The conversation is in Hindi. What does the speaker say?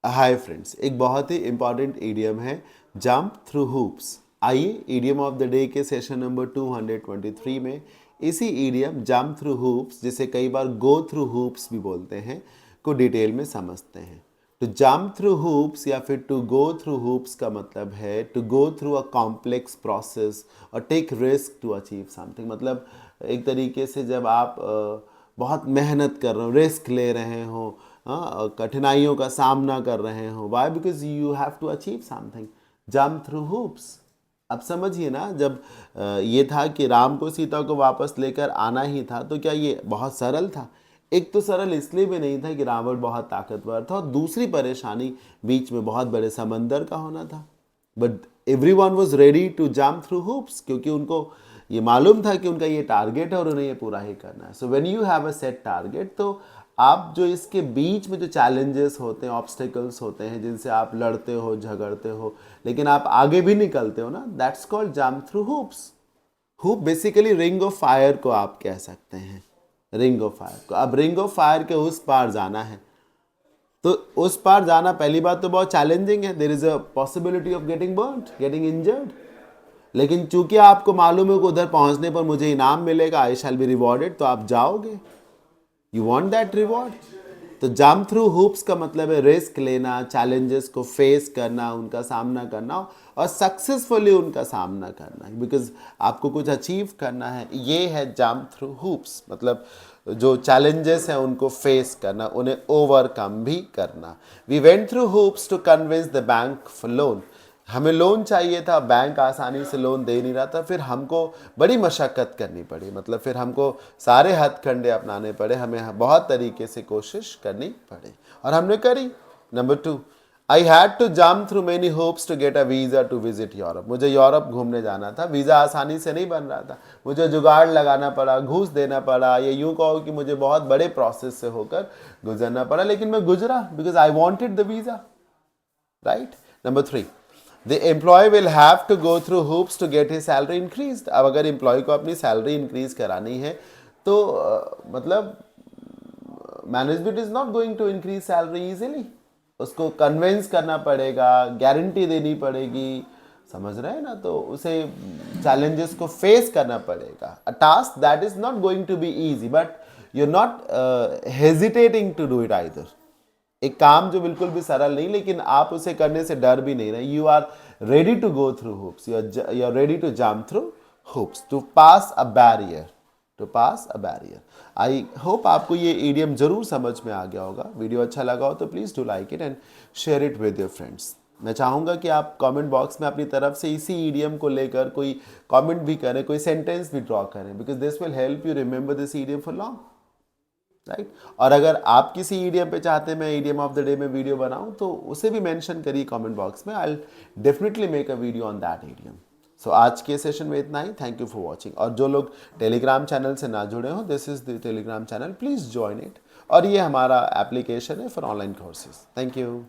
हाय फ्रेंड्स, एक बहुत ही इंपॉर्टेंट ईडियम है जंप थ्रू हूप्स। आइए ईडियम ऑफ द डे के सेशन नंबर 223 में इसी ईडियम जंप थ्रू हूप्स, जिसे कई बार गो थ्रू हूप्स भी बोलते हैं, को डिटेल में समझते हैं। तो जंप थ्रू हूप्स या फिर टू गो थ्रू हूप्स का मतलब है to go through a complex process और take risk to achieve something. मतलब एक तरीके से जब आप बहुत मेहनत कर रहे हो, रिस्क ले रहे हो, कठिनाइयों का सामना कर रहे हो, why because you have to achieve something, jump through hoops. अब समझिए ना, जब ये था कि राम को सीता को वापस लेकर आना ही था, तो क्या ये बहुत सरल था? एक तो सरल इसलिए भी नहीं था कि रावण बहुत ताकतवर था, और दूसरी परेशानी बीच में बहुत बड़े समंदर का होना था। But everyone was ready to jump through hoops, क्योंकि उनको ये मालूम था कि उनका ये टारगेट है और उन्हें ये पूरा ही करना है। So when you have a set target, तो आप जो इसके बीच में जो चैलेंजेस होते हैं, ऑब्स्टेकल्स होते हैं, जिनसे आप लड़ते हो, झगड़ते हो, लेकिन आप आगे भी निकलते हो ना, that's called jump through hoops. Hoop basically ring of fire को आप कह सकते हैं, रिंग ऑफ फायर को। अब रिंग ऑफ फायर के उस पार जाना है, तो उस पार जाना पहली बात तो बहुत चैलेंजिंग है। There is a possibility of getting burned, getting injured. लेकिन चूंकि आपको मालूम है कि उधर पहुंचने पर मुझे इनाम मिलेगा, आई शैल बी रिवॉर्डेड, तो आप जाओगे। You want that reward. तो जंप थ्रू हुप्स का मतलब है रिस्क लेना, चैलेंजेस को फेस करना, उनका सामना करना और सक्सेसफुली उनका सामना करना, बिकॉज आपको कुछ अचीव करना है। ये है जंप थ्रू हुप्स, मतलब जो चैलेंजेस हैं उनको फेस करना, उन्हें ओवरकम भी करना। We went through hoops to convince the bank for loan. हमें लोन चाहिए था, बैंक आसानी से लोन दे नहीं रहा था, फिर हमको बड़ी मशक्क़त करनी पड़ी। मतलब फिर हमको सारे हथकंडे अपनाने पड़े, हमें बहुत तरीके से कोशिश करनी पड़ी और हमने करी। Number 2, I had to jump through many hoops to get a visa to visit Europe. मुझे यूरोप घूमने जाना था, वीज़ा आसानी से नहीं बन रहा था, मुझे जुगाड़ लगाना पड़ा, घूस देना पड़ा, या यूँ कहो कि मुझे बहुत बड़े प्रोसेस से होकर गुजरना पड़ा, लेकिन मैं गुजरा because I wanted the visa, right. Number 3, the employee will have to go through hoops to get his salary increased। अब अगर एम्प्लॉय को अपनी सैलरी इंक्रीज करानी है, तो मतलब management is not going to increase salary easily. उसको कन्विंस करना पड़ेगा, गारंटी देनी पड़ेगी, समझ रहे हैं ना? तो उसे चैलेंजेस को फेस करना पड़ेगा। A task that is not going to be easy, but you are not hesitating to do it either. एक काम जो बिल्कुल भी सरल नहीं, लेकिन आप उसे करने से डर भी नहीं रहे। You are ready to go through hoops, you are ready to jump through hoops to pass a barrier, to pass a barrier. I hope आपको ये ईडियम जरूर समझ में आ गया होगा। वीडियो अच्छा लगा हो तो please do like it and share it with your friends. मैं चाहूँगा कि आप कमेंट बॉक्स में अपनी तरफ से इसी ईडियम को लेकर कोई कमेंट भी करें, कोई सेंटेंस भी ड्रॉ करें, because this will help you remember this idiom for long, right. और अगर आप किसी ईडियम पे चाहते हैं मैं ईडियम ऑफ द डे में वीडियो बनाऊं, तो उसे भी मेंशन करिए कमेंट बॉक्स में। I will definitely make a video on that idiom. So आज के सेशन में इतना ही। Thank you for watching. और जो लोग टेलीग्राम चैनल से ना जुड़े हो, this is the Telegram channel, please join it. और ये हमारा एप्लीकेशन है for online courses. Thank you.